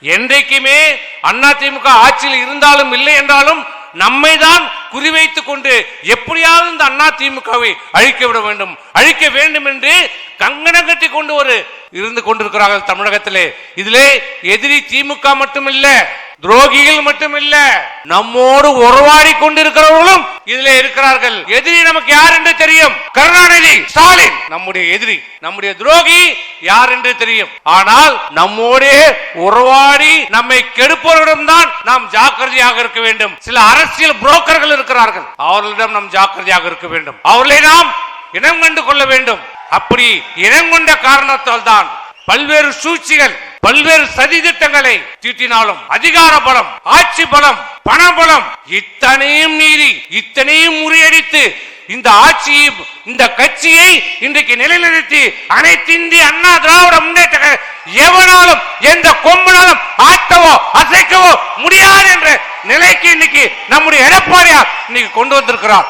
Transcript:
என்றைக்குமே அதிமுக ஆட்சியில் இருந்தாலும் இல்லை என்றாலும் நம்மை தான் குறிவைத்துக் கொண்டு எப்படியாவது இந்த அதிமுகவை அழிக்க வேண்டும் என்று கங்கணம் கட்டி கொண்டு இருந்து கொண்டிருக்கிறார்கள் தமிழகத்திலே. இதிலே எதிரி திமுக மட்டுமில்ல, துரோகிகள் மட்டுமில்ல, நம்மோடு உறவாடி கொண்டிருக்கிறவர்களும் இதிலே இருக்கிறார்கள். எதிரி நமக்கு யார் என்று தெரியும், கருணாநிதி ஸ்டாலின் நம்முடைய எதிரி, நம்முடைய துரோகி யார் என்று தெரியும். ஆனால் நம்மோடு உறவாடி நம்மை கெடுப்பவர்களிடம் தான் நாம் ஜாக்கிரதையாக இருக்க வேண்டும். சில அரசியல் புரோக்கர்கள் இருக்கிறார்கள், அவர்களிடம் நாம் ஜாக்கிரதையாக இருக்க வேண்டும். அவர்களை நாம் இனம் கண்டு கொள்ள வேண்டும். அப்படி இனம் கொண்ட காரணத்தால் தான் பல்வேறு சூழ்ச்சிகள், பல்வேறு சதி திட்டங்களை தீட்டினாலும் அதிகார பலம், ஆட்சி பலம், பண பலம் இத்தனையும் மீறி இத்தனையும் முறியடித்து இந்த ஆட்சியை, இந்த கட்சியை இன்றைக்கு நிலைநிறுத்தி அனைத்து இந்திய அண்ணா திராவிட முன்னேற்ற எவனாலும் எந்த கொம்பனாலும் ஆட்டவோ அசைக்கவோ முடியாது என்ற நிலைக்கு இன்னைக்கு நம்முடைய எடப்பாடியார் இன்னைக்கு கொண்டு வந்திருக்கிறார்.